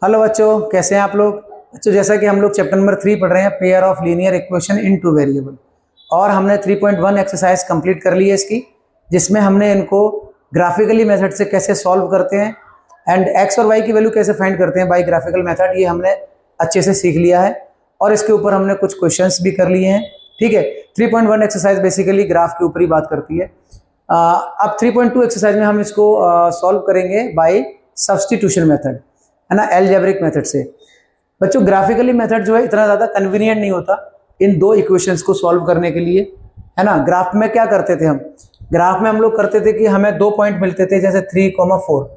Hello बच्चों, कैसे हैं आप लोग। बच्चों, जैसा कि हम लोग चैप्टर नंबर 3 पढ़ रहे हैं, pair of linear equation in two variable, और हमने 3.1 एक्सरसाइज कंप्लीट कर ली है इसकी, जिसमें हमने इनको ग्राफिकली मेथड से कैसे सॉल्व करते हैं एंड एक्स और वाई की वैल्यू कैसे फाइंड करते हैं बाय ग्राफिकल मेथड, ये हमने अच्छे से सीख लिया है। और इसके ऊपर हमने कुछ क्वेश्चंस भी कर लिए हैं। ठीक है, 3.1 एक्सरसाइज बेसिकली ग्राफ के ऊपर ही बात करती है। अब 3.2 एक्सरसाइज में हम इसको सॉल्व करेंगे बाय सब्स्टिट्यूशन मेथड, है ना, अलजेब्रिक मेथड से। बच्चों, ग्राफिकली मेथड जो है इतना ज़्यादा कन्वीनियंट नहीं होता इन दो इक्वेशंस को सॉल्व करने के लिए, है ना। ग्राफ में क्या करते थे हम, ग्राफ में हम लोग करते थे कि हमें 2 पॉइंट मिलते थे, जैसे 3,4,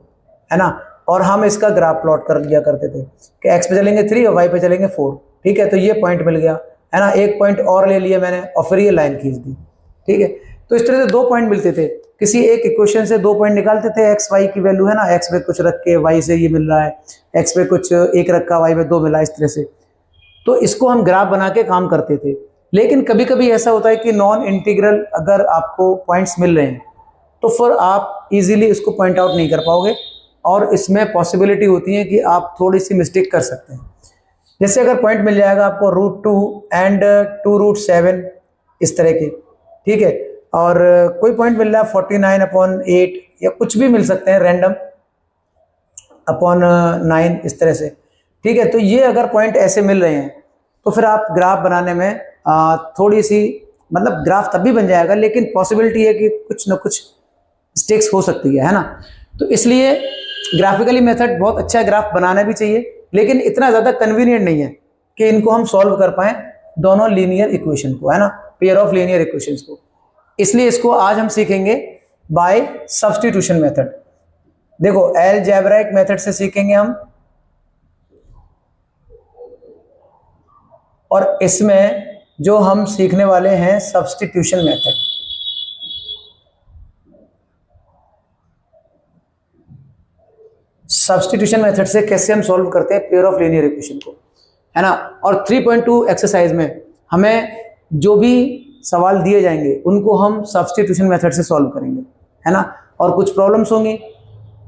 है ना, और हम इसका ग्राफ प्लॉट कर लिया करते थे कि एक्स पे चलेंगे 3 और वाई पे चलेंगे 4। ठीक है, तो ये पॉइंट मिल गया, है ना, एक पॉइंट और ले लिया मैंने और फिर ये लाइन खींच दी। ठीक है, तो इस तरह से 2 पॉइंट मिलते थे। किसी एक इक्वेशन से 2 पॉइंट निकालते थे, एक्स वाई की वैल्यू, है ना, एक्स पे कुछ रख के वाई से ये मिल रहा है, एक्स पे कुछ एक रखा वाई पे 2 मिला, इस तरह से। तो इसको हम ग्राफ बना के काम करते थे। लेकिन कभी कभी ऐसा होता है कि नॉन इंटीग्रल अगर आपको पॉइंट्स मिल रहे हैं तो फिर आप इजीली इसको पॉइंट आउट नहीं कर पाओगे, और इसमें पॉसिबिलिटी होती है कि आप थोड़ी सी मिस्टेक कर सकते हैं। जैसे अगर पॉइंट मिल जाएगा आपको √2 एंड 2√7 इस तरह के, ठीक है, और कोई पॉइंट मिल रहा है 49/8 या कुछ भी मिल सकते हैं रैंडम अपॉन 9 इस तरह से। ठीक है, तो ये अगर पॉइंट ऐसे मिल रहे हैं तो फिर आप ग्राफ बनाने में थोड़ी सी, मतलब ग्राफ तब भी बन जाएगा, लेकिन पॉसिबिलिटी है कि कुछ ना कुछ मिस्टेक्स हो सकती है ना। तो इसलिए ग्राफिकली मेथड बहुत अच्छा है, ग्राफ बनाना भी चाहिए, लेकिन इतना ज़्यादा कन्वीनियंट नहीं है कि इनको हम सॉल्व कर पाएँ दोनों लीनियर इक्वेशन को, है ना, पेयर ऑफ लीनियर इक्वेशंस को। इसलिए इसको आज हम सीखेंगे बाय सब्स्टिट्यूशन मेथड। देखो, अलजेब्रिक मेथड से सीखेंगे हम, और इसमें जो हम सीखने वाले हैं सब्स्टिट्यूशन मेथड। सब्स्टिट्यूशन मेथड से कैसे हम सॉल्व करते हैं पेयर ऑफ लीनियर इक्वेशन को, है ना। और 3.2 एक्सरसाइज में हमें जो भी सवाल दिए जाएंगे उनको हम सब्स्टिट्यूशन मेथड से सॉल्व करेंगे, है ना। और कुछ प्रॉब्लम्स होंगी,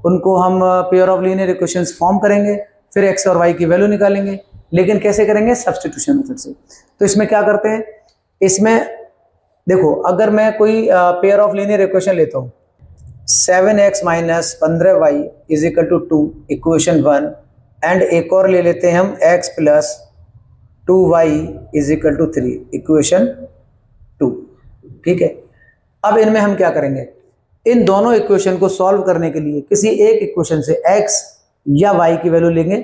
उनको हम pair of linear equations form करेंगे, फिर एक्स और वाई की वैल्यू निकालेंगे, लेकिन कैसे करेंगे, सब्स्टिट्यूशन मेथड से। तो इसमें क्या करते हैं, इसमें देखो, अगर मैं कोई पेयर ऑफ लीनियर इक्वेशन लेता हूँ 7x minus 15y is equal to 2 equation 1, and एक और ले लेते हैं हम x plus 2y is equal to 3 equation 2। ठीक है, अब इनमें हम क्या करेंगे, इन दोनों इक्वेशन को सॉल्व करने के लिए किसी एक इक्वेशन से x या y की वैल्यू लेंगे,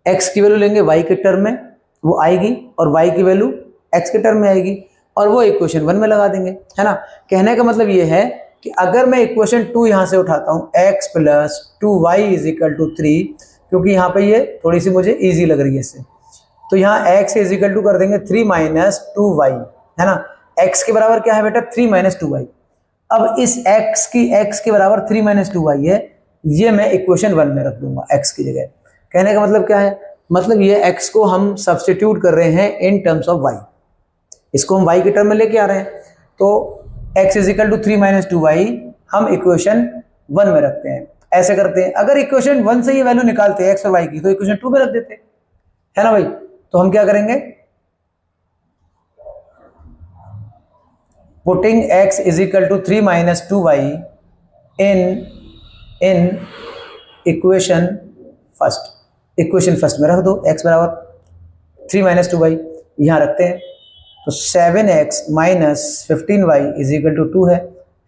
x की वैल्यू लेंगे y के टर्म में वो आएगी, और y की वैल्यू x के टर्म में आएगी, और वो इक्वेशन 1 में लगा देंगे, है ना। कहने का मतलब ये है कि अगर मैं इक्वेशन 2 यहां से उठाता हूं x plus 2y is equal to 3, क्योंकि यहां पे ये थोड़ी सी मुझे इजी लग रही है इससे, तो यहाँ x इज इक्वल टू कर देंगे 3 माइनस 2y, है ना। x के बराबर क्या है बेटा, 3 माइनस 2y। अब इस x के बराबर 3 माइनस 2y है, ये मैं इक्वेशन 1 में रख दूंगा x की जगह। कहने का मतलब क्या है, मतलब ये x को हम सब्स्टिट्यूट कर रहे हैं इन टर्म्स ऑफ y, इसको हम y के टर्म में लेके आ रहे हैं, तो x is equal to 3 minus 2y हम इक्वेशन 1 में रखते हैं। ऐसे करते हैं, अगर इक्वेशन 1 से ये वैल्यू निकालते हैं x और y की, तो इक्वेशन 2 में रख देते हैं, है ना भाई। तो हम क्या करेंगे, putting x is equal to 3 minus 2y in equation first में रख दो, x बराबर 3 माइनस 2y यहां रखते हैं, तो 7x minus 15y is equal to 2 है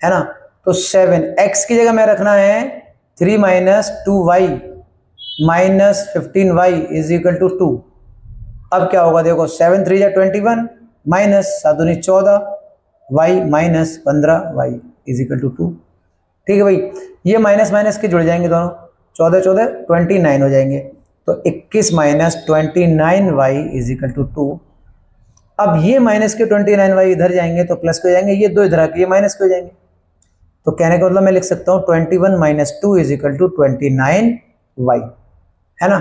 ना। तो 7x की जगह में रखना है 3 minus 2y minus 15y is equal to 2। अब क्या होगा, देखो 7 3 21 माइनस 7 दूनी 14 y minus 15y is equal to 2। ठीक है भाई, ये माइनस माइनस के जुड़ जाएंगे दोनों, 14 14 29 हो जाएंगे, तो 21 minus 29y is equal to 2। अब ये माइनस के 29y इधर जाएंगे तो प्लस के हो जाएंगे, ये दो इधर आके ये माइनस के हो जाएंगे, तो कहने का मतलब मैं लिख सकता हूँ 21 minus 2 is equal to 29y, है ना।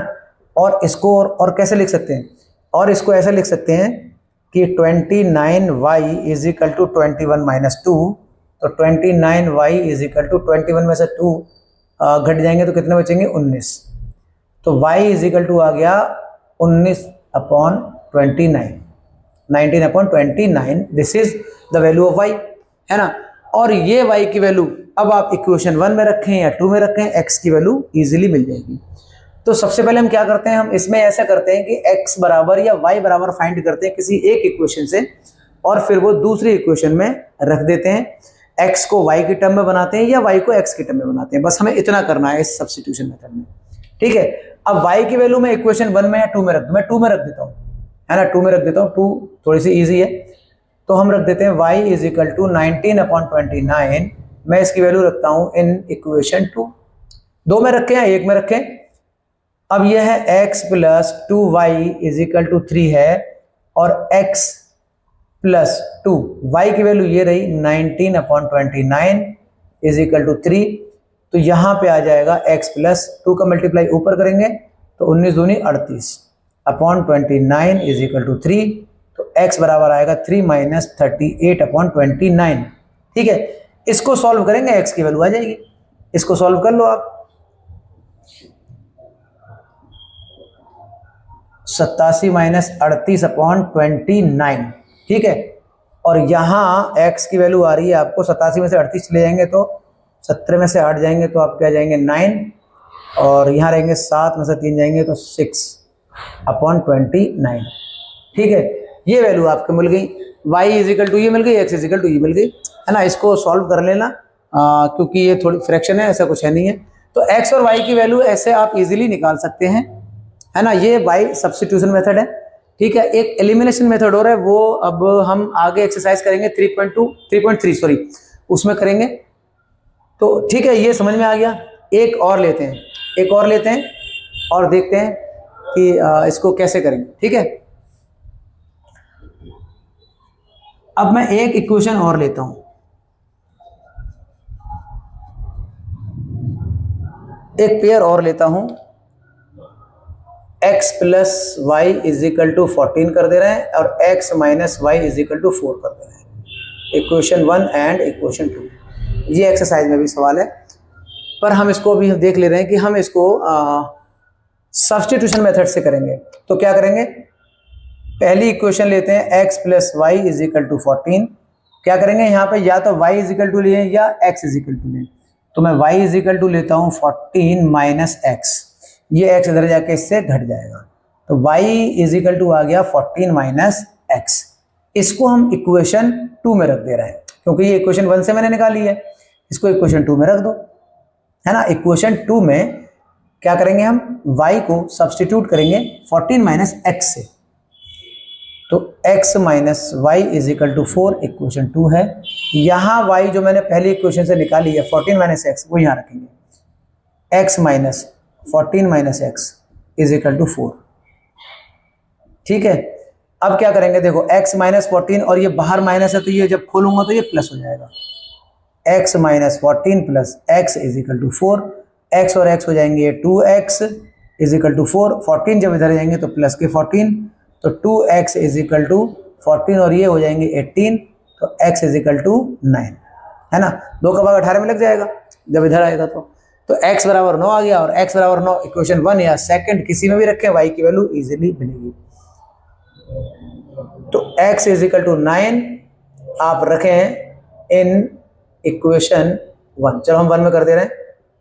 और इसको और कैसे लिख सकते हैं, और इसको ऐसा लिख सकते हैं कि 29y is equal to 21 minus 2, तो 29y इज इक्वल टू 21 में से 2 घट जाएंगे तो कितने बचेंगे, 19। तो y इज इक्वल टू आ गया 19/29, 19/29, this is the value of y, है ना। और ये y की वैल्यू अब आप इक्वेशन 1 में रखें या 2 में रखें, x की वैल्यू इजीली मिल जाएगी। तो सबसे पहले हम क्या करते हैं, हम इसमें ऐसा करते हैं कि x बराबर या y बराबर फाइंड करते हैं किसी एक इक्वेशन से, और फिर वो दूसरी इक्वेशन में रख देते हैं। x को y की टर्म में बनाते हैं या y को x की टर्म में बनाते हैं, बस हमें इतना करना है इस सब्स्टिट्यूशन मेथड में, ठीक है। अब y की वैल्यू मैं इक्वेशन 1 में या 2 में रख दूं, मैं 2 में रख देता हूं, है ना, 2 में रख देता हूं, 2 थोड़ी सी इजी है। तो हम रख देते हैं y इज इक्वल टू 19/29, मैं इसकी वैल्यू रखता हूं इन इक्वेशन 2, 2 में रखें या 1 में रखें। अब यह है x plus 2y is equal to 3 है, और x प्लस 2, y की वैल्यू ये रही 19/29 इज इक्वल टू 3, तो यहां पे आ जाएगा x प्लस 2 का मल्टीप्लाई ऊपर करेंगे तो 19 दूनी 38/29 इज इक्वल टू 3, तो x बराबर आएगा 3 माइनस 38/29, ठीक है। इसको सॉल्व करेंगे x की वैल्यू आ जाएगी, इसको सॉल्व कर लो आप, 87 माइनस 38/29, ठीक है। और यहाँ x की वैल्यू आ रही है आपको 87 में से 38 ले जाएंगे तो 17 में से 8 जाएंगे तो आप क्या जाएंगे 9, और यहाँ रहेंगे 7 में से 3 जाएंगे तो 6/29, ठीक है। ये वैल्यू आपको मिल गई, y इज इक्वल टू ये मिल गई, x इज इक्वल टू ये मिल गई, है ना। इसको सॉल्व कर लेना क्योंकि ये थोड़ी फ्रैक्शन है, ऐसा कुछ है नहीं है। तो x और y की वैल्यू ऐसे आप इजीली निकाल सकते हैं, है ना। ये बाय सब्स्टिट्यूशन मेथड है, ठीक है। एक एलिमिनेशन मेथड और है, वो अब हम आगे एक्सरसाइज करेंगे 3.3 सॉरी उसमें करेंगे, तो ठीक है। ये समझ में आ गया। एक और लेते हैं, एक और लेते हैं और देखते हैं कि इसको कैसे करेंगे, ठीक है। अब मैं एक इक्वेशन और लेता हूं, एक पेयर और लेता हूं, x plus y is equal to 14 कर दे रहे हैं और x minus y is equal to 4 कर दे रहे हैं, इक्वेशन 1 एंड इक्वेशन 2। ये एक्सरसाइज में भी सवाल है, पर हम इसको भी देख ले रहे हैं कि हम इसको सब्स्टिट्यूशन मेथड से करेंगे। तो क्या करेंगे, पहली इक्वेशन लेते हैं x plus y is equal to 14, क्या करेंगे यहाँ पे या तो y इज इक्वल टू लें या x इज इक्वल टू लें, तो मैं y इज इक्वल टू लेता हूँ 14 माइनस x, ये x इधर जाके इससे घट जाएगा, तो y इज इक्वल टू आ गया 14 माइनस x। इसको हम इक्वेशन 2 में रख दे रहे हैं क्योंकि ये इक्वेशन 1 से मैंने निकाली है, इसको इक्वेशन 2 में रख दो, है ना। इक्वेशन 2 में क्या करेंगे, हम y को सब्स्टिट्यूट करेंगे 14 माइनस x से, तो x minus y is equal to 4 equation 2 है। यहाँ y जो मैंने पहली इक्वेशन से निकाली है 14 माइनस एक्स, वो यहाँ रखेंगे, x minus 14 minus x is equal to 4, ठीक है। अब क्या करेंगे, देखो x माइनस 14 और ये बाहर माइनस है तो ये जब खोलूंगा तो ये प्लस हो जाएगा, x minus 14 plus x is equal to 4, x और x हो जाएंगे 2x इज इक्वल टू 4, 14 जब इधर जाएंगे तो प्लस के 14, तो 2x इज इक्वल टू 14 और ये हो जाएंगे 18, तो x इज इक्वल टू 9, है ना। 2 का भाग 18 में लग जाएगा जब इधर आएगा तो x बराबर 9 आ गया, और x बराबर 9 इक्वेशन 1 या सेकंड किसी में भी रखें y की वैल्यू इजीली मिलेगी। तो x इज इक्वल टू 9 आप रखें इन इक्वेशन 1, चलो हम 1 में कर दे रहे हैं,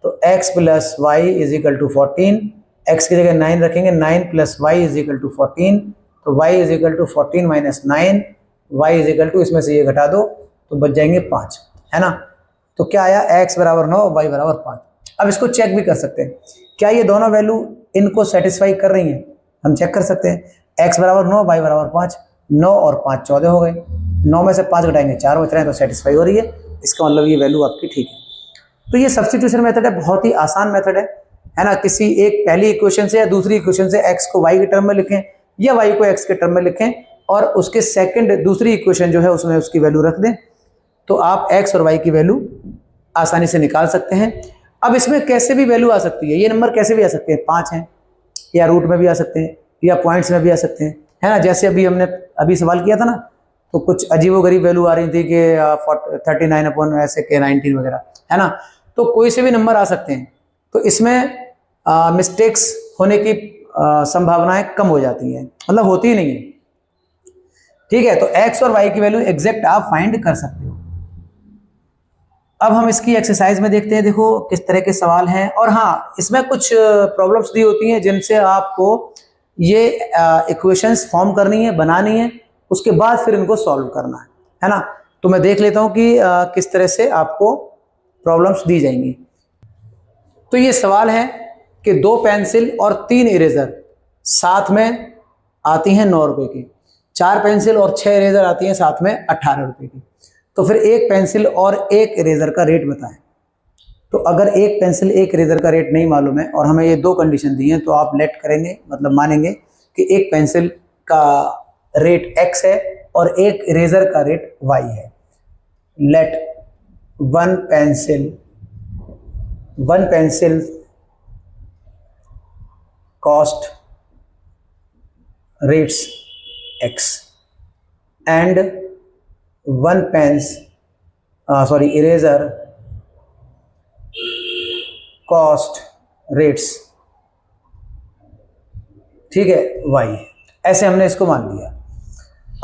तो x plus y is equal to 14, x की जगह 9 रखेंगे, 9 plus y is equal to 14, तो y is equal to 14 minus 9, y is equal to इसमें से ये घटा दो तो बच जाएंगे 5, है ना। तो क्या आया, x बराबर 9 y बराबर 5। अब इसको चेक भी कर सकते हैं, क्या ये दोनों वैल्यू इनको सेटिस्फाई कर रही हैं, हम चेक कर सकते हैं। x बराबर 9 y बराबर 5, 9 और 5 14 हो गए, 9 में से 5 घटाएंगे 4 बच रहे हैं, तो सेटिस्फाई हो रही है, इसका मतलब ये वैल्यू आपकी ठीक है। तो ये सब्स्टिट्यूशन मेथड है, बहुत ही आसान मेथड है ना। किसी एक पहली इक्वेशन से या दूसरी इक्वेशन से x को y के टर्म में लिखें या y को x के टर्म में लिखें, और उसके सेकंड दूसरी इक्वेशन जो है उसमें उसकी वैल्यू रख दें, तो आप x और y की वैल्यू आसानी से निकाल सकते हैं। अब इसमें कैसे भी वैल्यू आ सकती है, ये नंबर कैसे भी आ सकते हैं, 5 हैं या रूट में भी आ सकते हैं या पॉइंट्स में भी आ सकते हैं, है ना। जैसे अभी हमने अभी सवाल किया था ना, तो कुछ अजीबोगरीब वैल्यू आ रही थी कि 39 अपॉन ऐसे के 19 वगैरह, है ना। तो कोई से भी नंबर आ सकते हैं, तो इसमें मिस्टेक्स होने की संभावनाएं कम हो जाती हैं, मतलब होती ही नहीं है। ठीक है, तो x और y की वैल्यू एग्जैक्ट आप फाइंड कर सकते हो। अब हम इसकी एक्सरसाइज में देखते हैं, देखो किस तरह के सवाल हैं। और हाँ, इसमें कुछ प्रॉब्लम्स दी होती हैं जिनसे आपको ये इक्वेशंस फॉर्म करनी है, बनानी है, उसके बाद फिर इनको सॉल्व करना है ना। तो मैं देख लेता हूं कि किस तरह से आपको प्रॉब्लम्स दी जाएंगी। तो ये सवाल है कि 2 पेंसिल और 3 इरेजर साथ में आती हैं 9 रुपए की, 4 पेंसिल और 6 इरेजर आती हैं साथ में 18 रुपए की। तो फिर एक पेंसिल और एक इरेजर का रेट बताएं। तो अगर एक पेंसिल एक इरेजर का रेट नहीं मालूम है और हमें ये 2 कंडीशन दी हैं, तो आप लेट करेंगे, मतलब मानेंगे कि एक पेंसिल का रेट x है और एक इरेजर का रेट y है। Let one pencil cost rates x and eraser cost rates, ठीक है, y। ऐसे हमने इसको मान लिया।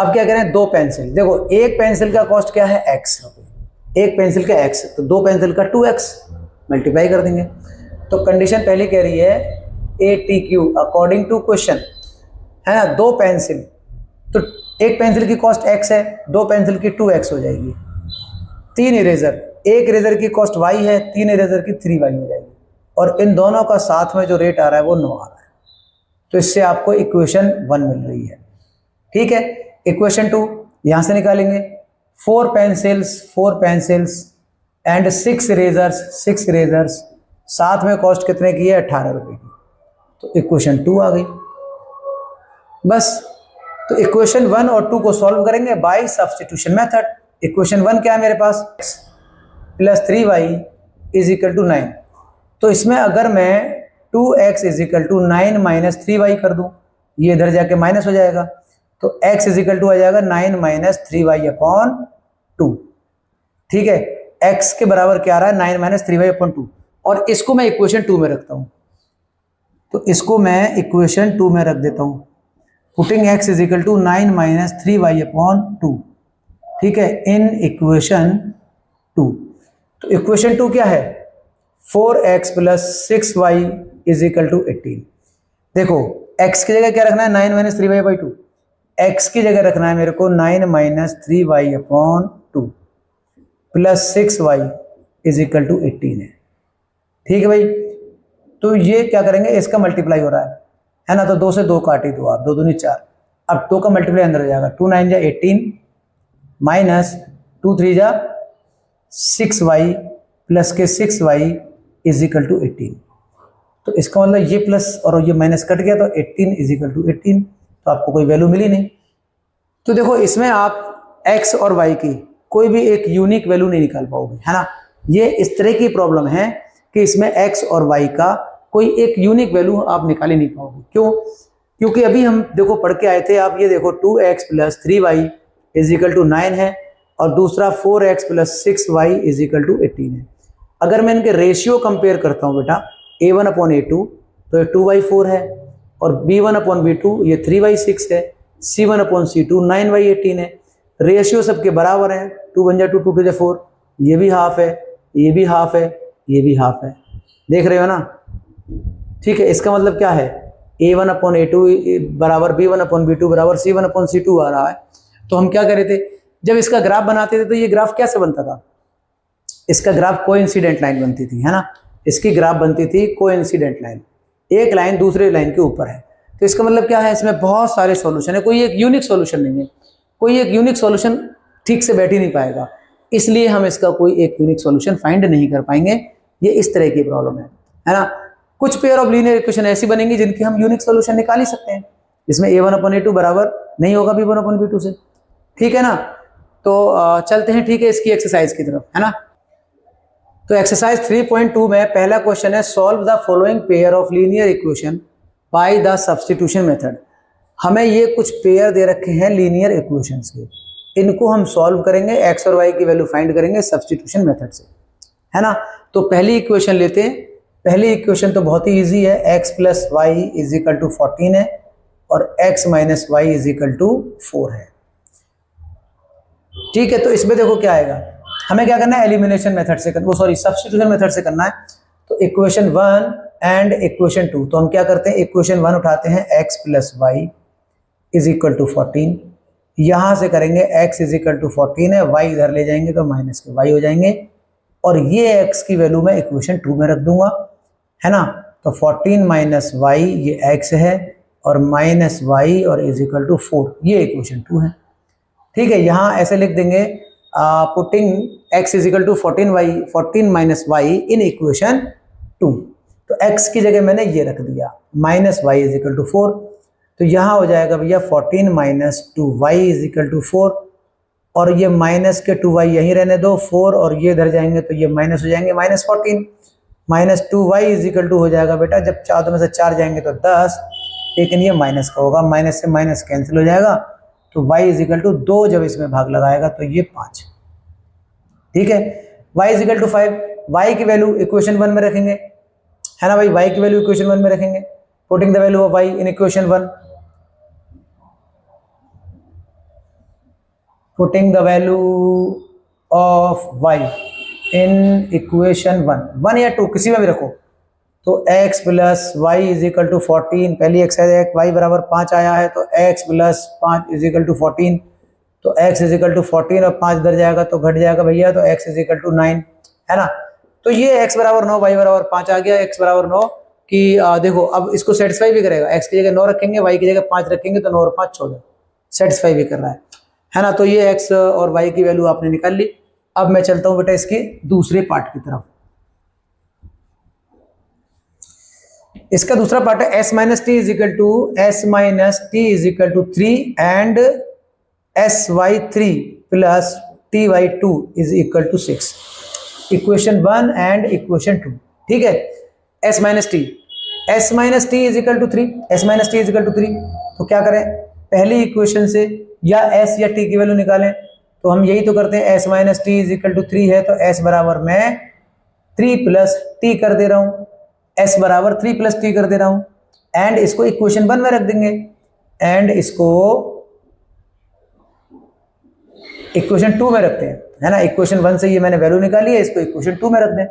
अब क्या करें, 2 पेंसिल, देखो एक पेंसिल का कॉस्ट क्या है x रुपये, एक पेंसिल का x, तो 2 पेंसिल का 2x मल्टीप्लाई कर देंगे। तो कंडीशन पहले कह रही है ATQ अकॉर्डिंग टू क्वेश्चन, है ना। 2 पेंसिल, तो एक पेंसिल की कॉस्ट x है, 2 पेंसिल की 2x हो जाएगी। 3 इरेजर, एक इरेजर की कॉस्ट y है, 3 इरेजर की 3y हो जाएगी। और इन दोनों का साथ में जो रेट आ रहा है वो 9 आ रहा है। तो इससे आपको इक्वेशन 1 मिल रही है। ठीक है, इक्वेशन 2 यहां से निकालेंगे। 4 पेंसिल्स एंड 6 इरेजर्स साथ में कॉस्ट कितने की है, 18 रुपए की। तो इक्वेशन 2 आ गई बस। तो इक्वेशन 1 और 2 को सॉल्व करेंगे बाय सब्स्टिट्यूशन मेथड। इक्वेशन 1 क्या है मेरे पास, x plus 3y is equal to 9। तो इसमें अगर मैं 2x is equal to 9 minus 3y कर दूं, ये इधर जाके माइनस हो जाएगा, तो x इज इक्वल टू आ जाएगा 9 माइनस 3y अपॉन 2। ठीक है, x के बराबर क्या आ रहा है, 9 माइनस 3y अपॉन 2। और इसको मैं इक्वेशन 2 में रखता हूं, तो इसको मैं इक्वेशन 2 में रख देता हूं, putting x is equal to 9 minus 3y upon 2। ठीक है, इन इक्वेशन 2। तो इक्वेशन 2 क्या है, 4x plus 6y is equal to 18। देखो x की जगह क्या रखना है, 9 माइनस 3y बाई 2। x की जगह रखना है मेरे को 9 minus 3y upon 2 plus 6y is equal to 18 है। ठीक है भाई, तो ये क्या करेंगे, इसका मल्टीप्लाई हो रहा है ना। तो 2 से 2 काट ही दो आप, 2 दूनी 4। अब 2 का मल्टीप्लाई अंदर हो जाएगा, 2 9 जा 18 माइनस 2 3 जा 6y प्लस के 6y इज इक्वल टू 18। तो इसका मतलब ये प्लस और ये माइनस कट गया, तो 18 इज इक्वल टू 18। तो आपको कोई वैल्यू मिली नहीं। तो देखो इसमें आप x और y की कोई भी एक यूनिक वैल्यू नहीं निकाल पाओगे, है ना। ये इस तरह की प्रॉब्लम है कि इसमें x और y का कोई एक यूनिक वैल्यू आप निकाल ही नहीं पाओगे। क्यों, क्योंकि अभी हम देखो पढ़ के आए थे, आप ये देखो 2x plus 3y is equal to 9 है और दूसरा 4x plus 6y is equal to 18 है। अगर मैं इनके रेशियो कंपेयर करता हूँ बेटा, a1 अपॉन a2 तो ये 2/4 है, और b1 अपॉन b2 ये 3/6 है, c1 अपॉन c2 9/18 है। रेशियो सबके बराबर हैं, 2 बन जाए 2, 2 जा 4, ये भी हाफ है, ये भी हाफ है, ये भी हाफ है, देख रहे हो ना। ठीक है, इसका मतलब क्या है, a1 अपॉन a2 बराबर b1 अपॉन b2 बराबर c1 अपॉन c2 आ रहा है। तो हम क्या करे थे, जब इसका ग्राफ बनाते थे तो ये ग्राफ कैसे बनता था, इसका ग्राफ कोइंसिडेंट लाइन बनती थी, है ना। इसकी ग्राफ बनती थी कोइंसिडेंट लाइन, एक लाइन दूसरे लाइन के ऊपर है। तो इसका मतलब क्या है, इसमें बहुत सारे सॉल्यूशन है, कोई एक यूनिक सॉल्यूशन नहीं है। कोई एक यूनिक सॉल्यूशन ठीक से बैठ ही नहीं पाएगा, इसलिए हम इसका कोई एक यूनिक सॉल्यूशन फाइंड नहीं कर पाएंगे। ये इस तरह की प्रॉब्लम है ना। कुछ पेयर ऑफ लीनियर इक्वेशन ऐसी बनेंगी जिनकी हम यूनिक सॉल्यूशन निकाल ही सकते हैं, इसमें a1 अपॉन a2 बराबर नहीं होगा b1 अपॉन b2 से। ठीक है ना, तो चलते हैं ठीक है इसकी एक्सरसाइज की तरफ, है ना। तो एक्सरसाइज 3.2 में पहला क्वेश्चन है, solve the following pair of linear equation by the substitution method. हमें ये कुछ पेयर दे रखे हैं लीनियर इक्वेशंस के, इनको हम सॉल्व करेंगे, एक्स और वाई की वैल्यू फाइंड करेंगे सब्स्टिट्यूशन मेथड से, है ना। तो पहली इक्वेशन लेते हैं, पहली इक्वेशन तो बहुत ही इजी है, x plus y is equal to 14 है और x minus y is equal to 4 है। ठीक है, तो इसमें देखो क्या आएगा, हमें क्या करना है, एलिमिनेशन मेथड से करना, सॉरी सब्स्टिट्यूशन मेथड से करना है। तो इक्वेशन 1 एंड इक्वेशन 2, तो हम क्या करते हैं, इक्वेशन 1 उठाते हैं x plus y is equal to 14, यहाँ से करेंगे x इज इक्वल टू 14 है, y इधर ले जाएंगे तो माइनस के y हो जाएंगे, और ये x की वैल्यू मैं इक्वेशन 2 में रख दूंगा, है ना। तो 14 माइनस वाई ये x है और माइनस वाई और इज इक्वल टू 4, ये इक्वेशन 2 है। ठीक है, यहाँ ऐसे लिख देंगे, putting x is equal to 14 minus y in equation 2, तो x की जगह मैंने ये रख दिया, minus y is equal to 4, तो यहाँ हो जाएगा भैया 14 minus 2y is equal to 4, और ये माइनस के 2y यहीं रहने दो, 4 और ये इधर जाएंगे तो ये माइनस हो जाएंगे, minus 14 minus 2y is equal to हो जाएगा बेटा, जब 4 में से 4 जाएंगे तो 10, लेकिन ये माइनस का होगा, माइनस से माइनस कैंसिल हो जाएगा, तो y इज इक्वल टू 2 जब इसमें भाग लगाएगा तो ये 5। ठीक है, y is equal to 5, y की वैल्यू इक्वेशन 1 में रखेंगे, है ना भाई, y की वैल्यू इक्वेशन 1 में रखेंगे, putting the value of y in equation 1, putting the value of y in equation 1 या 2 किसी में भी रखो, तो x plus y is equal to 14, पहली एक्सरसाइज y बराबर 5 आया है, तो x plus 5 is equal to 14, तो x इज इक्वल टू 14 और 5 इधर जाएगा तो घट जाएगा भैया, तो x इज इक्वल टू 9, है ना। तो ये x बराबर 9 y बराबर 5 आ गया, x बराबर 9 की देखो अब इसको सेटिस्फाई भी करेगा, x की जगह 9 रखेंगे, y की जगह 5 रखेंगे तो 9 और 5 14, सेटिस्फाई भी कर रहा है ना। तो ये x और y की वैल्यू आपने निकाल ली। अब मैं चलता हूं बेटा इसके दूसरे पार्ट की तरफ। इसका दूसरा पार्ट है s minus t is equal to three and sy3 plus ty2 is equal to 6, equation 1 and equation 2। ठीक है, s minus t is equal to 3, तो क्या करें, पहली इक्वेशन से या s या t की वैल्यू निकालें, तो हम यही तो करते हैं, s minus t is equal to 3 है, तो s बराबर मैं 3 प्लस टी कर दे रहा हूं, s बराबर 3 प्लस टी कर दे रहा हूं, एंड इसको इक्वेशन 1 में रख देंगे, एंड इसको इक्वेशन 2 में रखते हैं, है ना। इक्वेशन 1 से ये मैंने वैल्यू निकाली है, इसको इक्वेशन 2 में रख दें,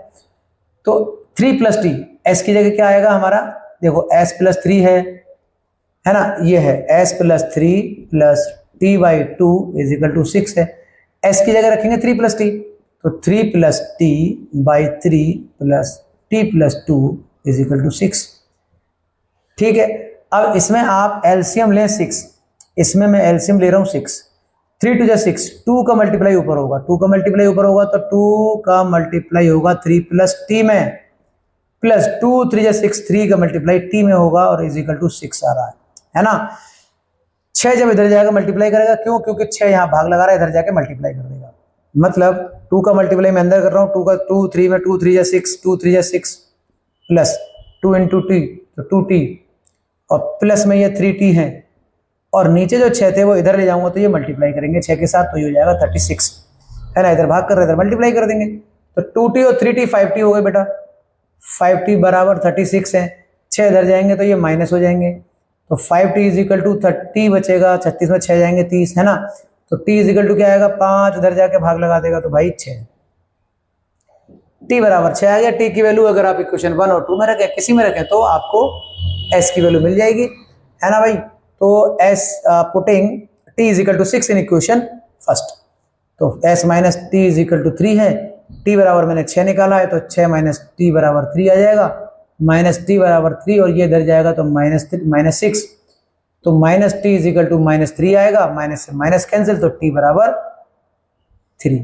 तो 3 प्लस टी, s की जगह क्या आएगा हमारा, देखो s प्लस 3 है ना, ये है s plus 3 plus t by 2 is equal to 6 है, s की जगह रखेंगे 3 प्लस टी, तो 3 plus t by 3 plus t plus 2 is equal to 6। ठीक है, अब इसमें आप एलसीएम लें 6, इसमें मैं एलसीएम ले रहा हूं 6, 3 टू 6, 2 का मल्टीप्लाई ऊपर होगा, तो 2 का मल्टीप्लाई होगा 3 प्लस टी में, प्लस 2 3 6, 3 का मल्टीप्लाई टी में होगा और इज इक्वल टू 6 आ रहा है ना। 6 जब इधर जाएगा मल्टीप्लाई करेगा, क्यों, क्योंकि 6 यहाँ भाग लगा रहा है, इधर जाके मल्टीप्लाई कर देगा, मतलब 2 का मल्टीप्लाई मैं अंदर कर रहा हूँ, 2 का 2 3 में 2 3 6, 2 3 6 प्लस 2 इंटू टी, तो 2t, और प्लस में ये 3t है, और नीचे जो 6 थे वो इधर ले जाऊंगा तो ये मल्टीप्लाई करेंगे 6 के साथ, तो ये हो जाएगा 36, है ना, इधर भाग कर रहे, इधर मल्टीप्लाई कर देंगे, तो 2t और 3t 5t हो गए बेटा, 5t बराबर 36 है, 6 इधर जाएंगे तो ये माइनस हो जाएंगे, तो 5t इज इक्वल टू 30 बचेगा, 36 में 6 जाएंगे 30, है ना, तो t इज इक्वल टू क्या आएगा 5, इधर जाके भाग लगा देगा तो भाई 6, t बराबर 6 आ गया। t की वैल्यू अगर आप इक्वेशन 1 और 2 में रखें, किसी में रखें, तो आपको s की वैल्यू मिल जाएगी, है ना भाई। तो s putting t is equal to 6 in equation first, तो s minus t is equal to 3 है, t बराबर मैंने 6 निकाला है, तो 6 माइनस टी बराबर 3 आ जाएगा, माइनस टी बराबर 3 और ये इधर जाएगा तो माइनस 6, तो minus t is equal to minus 3 आएगा, माइनस से माइनस कैंसिल, तो t बराबर 3।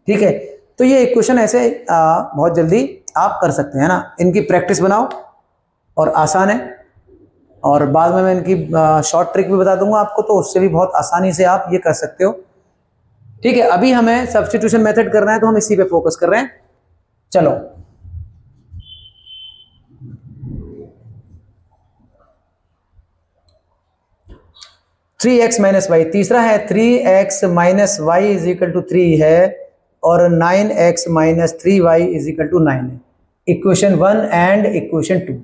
ठीक है, तो ये इक्वेशन ऐसे बहुत जल्दी आप कर सकते हैं ना, इनकी प्रैक्टिस बनाओ और आसान है, और बाद में मैं इनकी शॉर्ट ट्रिक भी बता दूंगा आपको, तो उससे भी बहुत आसानी से आप ये कर सकते हो। ठीक है, अभी हमें सब्स्टिट्यूशन मेथड करना है, तो हम इसी पे फोकस कर रहे हैं। चलो, थ्री एक्स माइनस वाई, तीसरा है 3x minus y is equal to 3 है, और 9x minus 3y is equal to 9 है। Equation 1 and equation 2।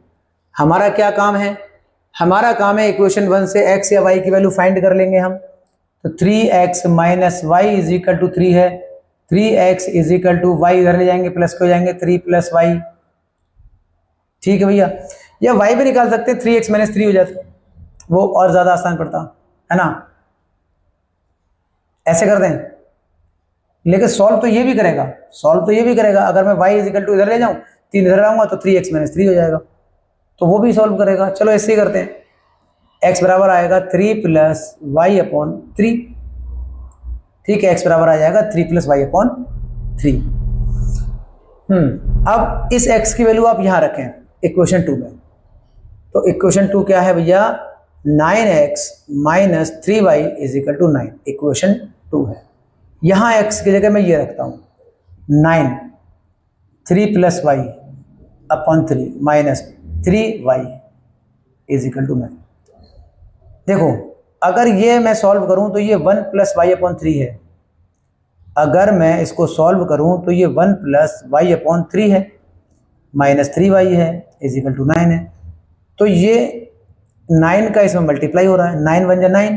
हमारा क्या काम है? हमारा काम है इक्वेशन 1 से x या y की वैल्यू फाइंड कर लेंगे हम। तो 3x minus y is equal to 3 है, 3x is equal to Y इधर ले जाएंगे प्लस को जाएंगे 3 प्लस वाई। ठीक है भैया, या y भी निकाल सकते हैं, 3x माइनस 3 हो जाता, वो और ज्यादा आसान पड़ता है ना। ऐसे कर दें, लेकिन सॉल्व तो ये भी करेगा, सॉल्व तो ये भी करेगा। अगर मैं y इज इक्वल टू इधर ले जाऊं, 3 इधर लाऊंगा तो 3x माइनस 3 हो जाएगा, तो वो भी सॉल्व करेगा। चलो ऐसे ही करते हैं, x बराबर आएगा 3 प्लस वाई अपॉन 3। ठीक है, x बराबर आ जाएगा 3 प्लस वाई अपॉन 3। अब इस x की वैल्यू आप यहां रखें इक्वेशन 2 में। तो इक्वेशन 2 क्या है भैया? 9x minus 3y is equal to 9, equation 2 है। यहां x की जगह मैं ये रखता हूं 9, 3 plus y upon 3 minus 3y is equal to 9। देखो, अगर ये मैं सॉल्व करूं तो ये 1 प्लस वाई अपॉन 3 है। अगर मैं इसको सॉल्व करूं तो ये 1 प्लस वाई अपॉन 3 है, माइनस 3y है, इज इक्वल टू 9 है। तो ये 9 का इसमें मल्टीप्लाई हो रहा है, 9 1 जा 9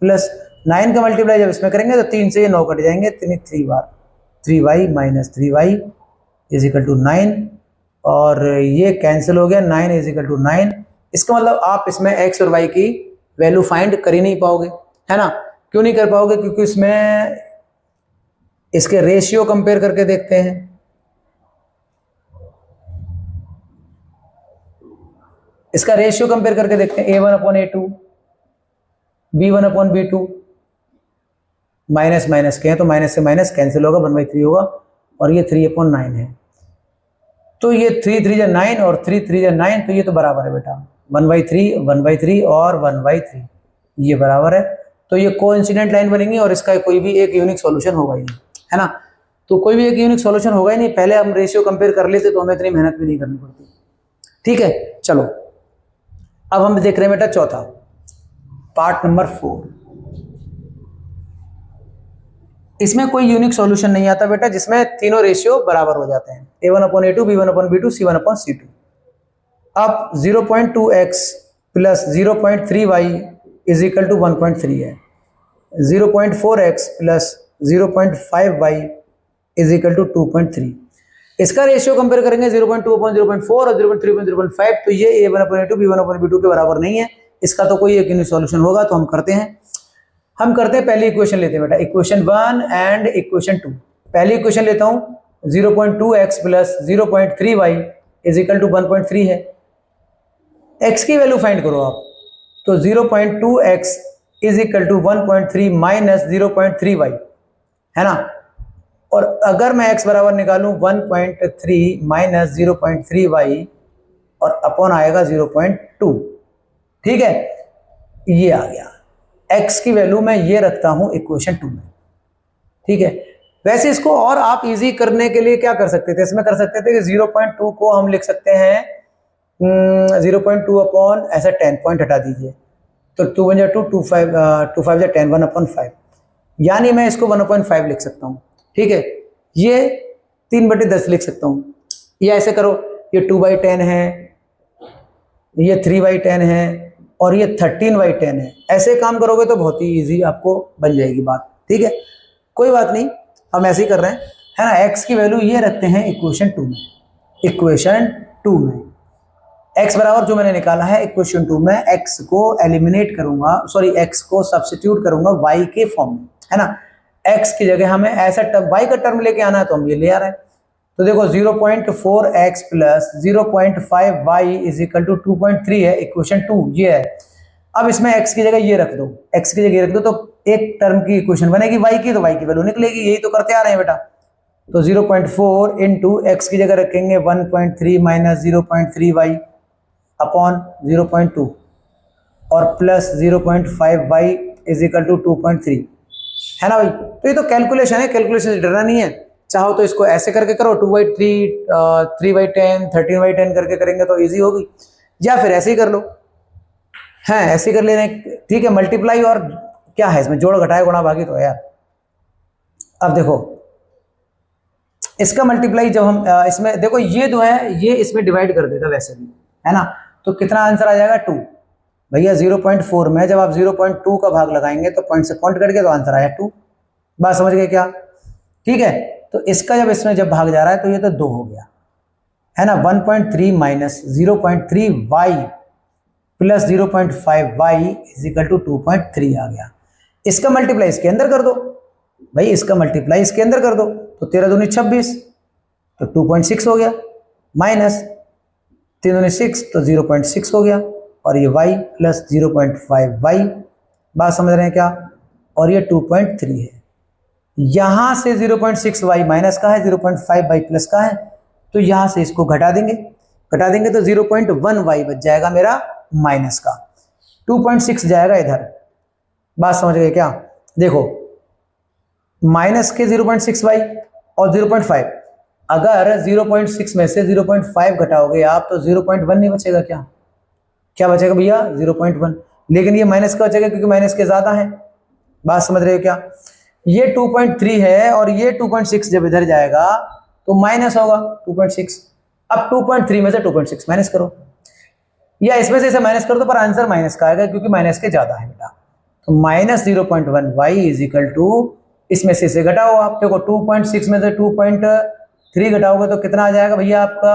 प्लस 9 का मल्टीप्लाई जब इसमें करेंगे तो 3 से ये 9 कट जाएंगे, 3 बार 3y minus 3y is equal to 9, और ये कैंसिल हो गया, 9 इज इक्वल टू 9। इसका मतलब आप इसमें x और y की वैल्यू फाइंड कर ही नहीं पाओगे, है ना। क्यों नहीं कर पाओगे? क्योंकि इसमें इसके रेशियो कंपेयर करके देखते हैं। इसका रेशियो कंपेयर करके देखते हैं, a1 upon a2, b1 upon b2, minus minus के हैं तो माइनस से माइनस कैंसिल होगा, 1/3 होगा, और ये 3 अपॉन 9 है। तो ये 3 3 जा 9 और 3 3 जा 9, तो ये तो बराबर है बेटा, 1/3 और 1/3 ये बराबर है। तो ये कोइंसिडेंट लाइन बनेंगी और इसका कोई भी एक यूनिक सॉल्यूशन होगा ही नहीं, है ना। तो कोई भी एक यूनिक सॉल्यूशन होगा ही नहीं। पहले हम रेशियो कंपेयर कर लेते तो हमें इतनी मेहनत भी नहीं करनी पड़ती। ठीक है, चलो अब हम देख रहे हैं बेटा चौथा, पार्ट नंबर 4। इसमें कोई यूनिक सॉल्यूशन नहीं आता बेटा, जिसमें तीनों रेशियो बराबर हो जाते हैं, a1 upon a2, b1 upon b2, c1 upon c2। अब 0.2x plus 0.3y is equal to 1.3 है, 0.4x plus 0.5y is equal to 2.3। इसका रेशियो कंपेयर करेंगे 0.2 अपॉन 0.4 और 0.3 अपॉन 0.5, तो ये a1 upon a2, b1 upon b2 के बराबर नहीं है। इसका तो कोई एक यूनिक सॉल्यूशन होगा, तो हम करते हैं पहली इक्वेशन लेते हैं बेटा, इक्वेशन 1 एंड इक्वेशन 2। पहली इक्वेशन लेता हूं, 0.2x plus 0.3y is equal to 1.3 है। x की वैल्यू फाइंड करो आप, तो 0.2x is equal to 1.3 minus 0.3y, है ना। और अगर मैं x बराबर निकालूं 1.3 माइनस 0.3y और अपॉन आएगा 0.2। ठीक है, ये आ गया। x की वैल्यू मैं ये रखता हूं इक्वेशन 2 में। ठीक है, वैसे इसको और आप इजी करने के लिए क्या कर सकते थे? इसमें कर सकते थे कि 0.2 को हम लिख सकते हैं 0.2 अपॉन ऐसा 10 पॉइंट हटा दीजिए, तो 2 1 2 2 5 2 5 10 1/5, यानी मैं इसको 1/5 लिख सकता हूं। ठीक है, ये 3/10 लिख सकता हूं, या ऐसे करो, ये 2/10 है, ये 3/10 है, और ये 13/10 है। ऐसे काम करोगे तो बहुत ही इजी आपको बन जाएगी बात। ठीक है, कोई बात नहीं, हम ऐसे ही कर रहे हैं, है ना। x की वैल्यू ये रखते हैं इक्वेशन 2 में। इक्वेशन 2 में x बराबर जो मैंने निकाला है इक्वेशन 2 में, x को एलिमिनेट करूंगा, सॉरी x को सब्स्टिट्यूट करूंगा y के फॉर्म में, है ना। x की जगह हमें ऐसा टर्म y का टर्म लेके आना है, तो हम ये ले आ रहे हैं। तो देखो 0.4x plus 0.5y is equal to 2.3 है, इक्वेशन 2 ये है। अब इसमें x की जगह ये रख दो, x की जगह रख दो, तो एक टर्म की इक्वेशन बनेगी y की, तो y की वैल्यू निकलेगी। यही तो करते आ रहे हैं बेटा। तो 0.4 इंटू एक्स की जगह रखेंगे 1.3 माइनस 0.3y अपॉन 0.2 और plus 0.5y is equal to 2.3, है ना भाई। तो ये तो कैलकुलेशन है, कैलकुलेशन से डरना नहीं है। चाहो तो इसको ऐसे करके करो, 2/3 3/10 13/10 करके करेंगे तो इजी होगी, या फिर ऐसे ही कर लो, है ऐसे ही कर लेने। ठीक है, मल्टीप्लाई और क्या है इसमें, जोड़ घटाए गुणा भागी तो है यार। अब देखो इसका मल्टीप्लाई जब हम इसमें देखो ये जो है ये इसमें डिवाइड कर देगा वैसे भी, है ना, तो कितना आंसर आ जाएगा 2। भैया 0.4 में जब आप 0.2 का भाग लगाएंगे तो पॉइंट से पॉइंट कट गया तो आंसर आया 2। बात समझ गए क्या? ठीक है, तो इसका जब इसमें जब भाग जा रहा है तो ये तो 2 हो गया, है ना। 1.3 minus 0.3y plus 0.5y is equal to 2.3 आ गया। इसका मल्टीप्लाई इसके अंदर कर दो भाई, इसका मल्टीप्लाई इसके अंदर कर दो, तो 13 दूनी 26 तो 2.6 हो गया, माइनस 3 दूनी 6 तो 0.6 हो गया, और ये y प्लस 0.5y, बात समझ रहे हैं क्या? और ये 2.3 है। यहां से 0.6y माइनस का है, 0.5y प्लस का है, तो यहां से इसको घटा देंगे तो 0.1y बच जाएगा मेरा माइनस का, 2.6 जाएगा इधर। बात समझ गए क्या? देखो माइनस के 0.6y और 0.5, अगर 0.6 में से 0.5 घटाओगे आप तो 0.1 नहीं बचेगा क्या? क्या बचेगा भैया? 0.1। लेकिन ये माइनस का बचेगा क्योंकि माइनस के ज्यादा है। बात समझ रहे हो क्या? ये 2.3 है और ये 2.6 जब इधर जाएगा तो माइनस होगा 2.6। अब 2.3 में से 2.6 माइनस करो, या इसमें से इसे माइनस कर दो, पर आंसर माइनस का आएगा क्योंकि माइनस के ज्यादा है बेटा। तो minus 0.1y is equal to, इसमें से इसे घटाओ आप, देखो 2.6 में से 2.3 घटाओगे तो कितना आ जाएगा भैया आपका?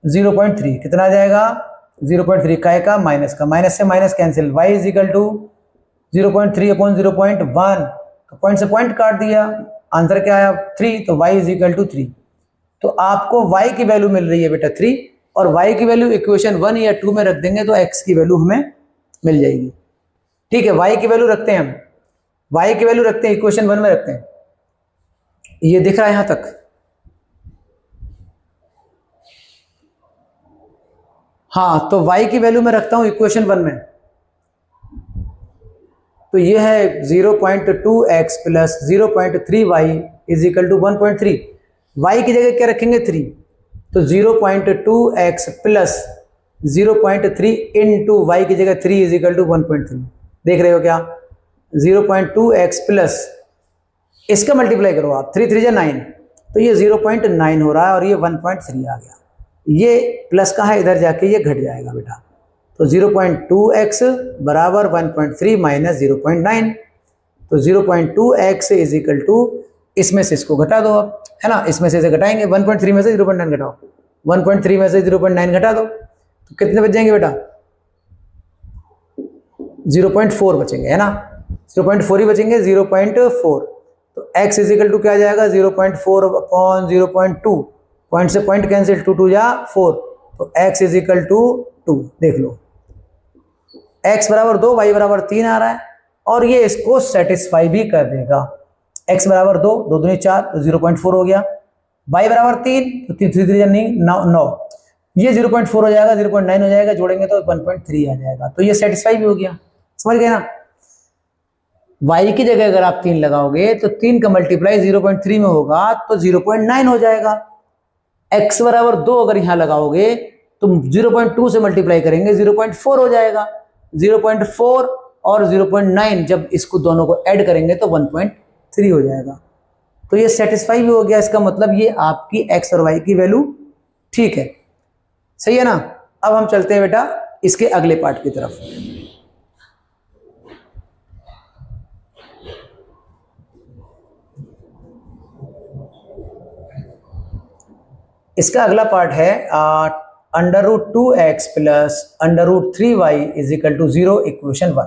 0.3। कितना आ जाएगा? 0.3 का माइनस का, माइनस से minus cancel, y is equal to 0.3 upon 0.1, तो पॉइंट से पॉइंट काट दिया, आंसर क्या आया? 3, तो y इज इक्वल टू 3। तो आपको y की वैल्यू मिल रही है बेटा 3, और y की वैल्यू इक्वेशन 1 या 2 में रख देंगे तो x की वैल्यू हमें मिल जाएगी। ठीक है, y की वैल्यू रखते हैं हम, y की वैल्यू रखते हैं इक्वेशन 1 में रखते हैं। ये दिख रहा है यहां तक? हाँ, तो y की वैल्यू मैं रखता हूं इक्वेशन 1 में, तो ये है 0.2x plus 0.3y is equal to 1.3। y की जगह क्या रखेंगे? 3, तो 0.2x प्लस 0.3 इंटू वाई की जगह 3 इज इक्वल टू 1.3। देख रहे हो क्या? 0.2x प्लस, इसका मल्टीप्लाई करो आप, 3 3 9, तो ये 0.9 हो रहा है और ये 1.3 आ गया। ये प्लस का है, इधर जाके ये घट जाएगा बेटा, तो 0.2x बराबर 1.3 माइनस 0.9, तो 0.2x इज इक्वल टू, इसमें से इसको घटा दो अब, है ना, इसमें से इसे घटाएंगे, 1.3 में से 0.9 घटाओ, 1.3 में से 0.9 घटा दो तो कितने बच जाएंगे बेटा? 0.4 बचेंगे, है ना, 0.4 ही बचेंगे, 0.4। तो x इज इक्वल टू क्या आ जाएगा? 0.4 अपॉन 0.2, पॉइंट से पॉइंट कैंसिल, 2 2 जा 4, तो x इज इक्वल टू 2। देख लो x बराबर 2, y बराबर 3 आ रहा है, और ये इसको सेटिस्फाई भी कर देगा। x बराबर 2, 2 दूनी 4, तो 0.4 हो गया, y बराबर 3, तो 3 3 3 9, ये 0.4 हो जाएगा, 0.9 हो जाएगा, जोड़ेंगे तो 1.3 आ जाएगा, तो ये सेटिस्फाई भी हो गया। समझ गए ना? y की जगह अगर आप 3 लगाओगे तो 3 का मल्टीप्लाई 0.3 में होगा तो 0.9 हो जाएगा। x बराबर 2 अगर यहां लगाओगे तो 0.2 से मल्टीप्लाई करेंगे 0.4 हो जाएगा, 0.4 और 0.9 जब इसको दोनों को ऐड करेंगे तो 1.3 हो जाएगा। तो ये सेटिस्फाई भी हो गया, इसका मतलब ये आपकी x और y की वैल्यू ठीक है। सही है ना? अब हम चलते हैं बेटा इसके अगले पार्ट की तरफ। इसका अगला पार्ट है √2x plus √3y is equal to 0 equation 1,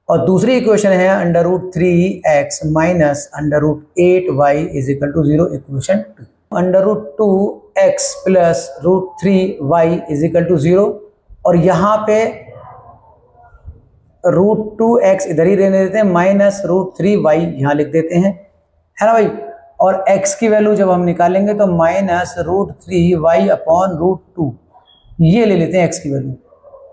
और दूसरी इक्वेशन है √3x minus √8y is equal to 0 equation 2। √2x plus √3y is equal to 0, और यहाँ पे √2x इधर ही रहने देते हैं, माइनस √3y यहाँ लिख देते हैं, है ना भाई। और x की वैल्यू जब हम निकालेंगे तो माइनस √3y अपॉन √2, ये ले लेते हैं x की वैल्यू,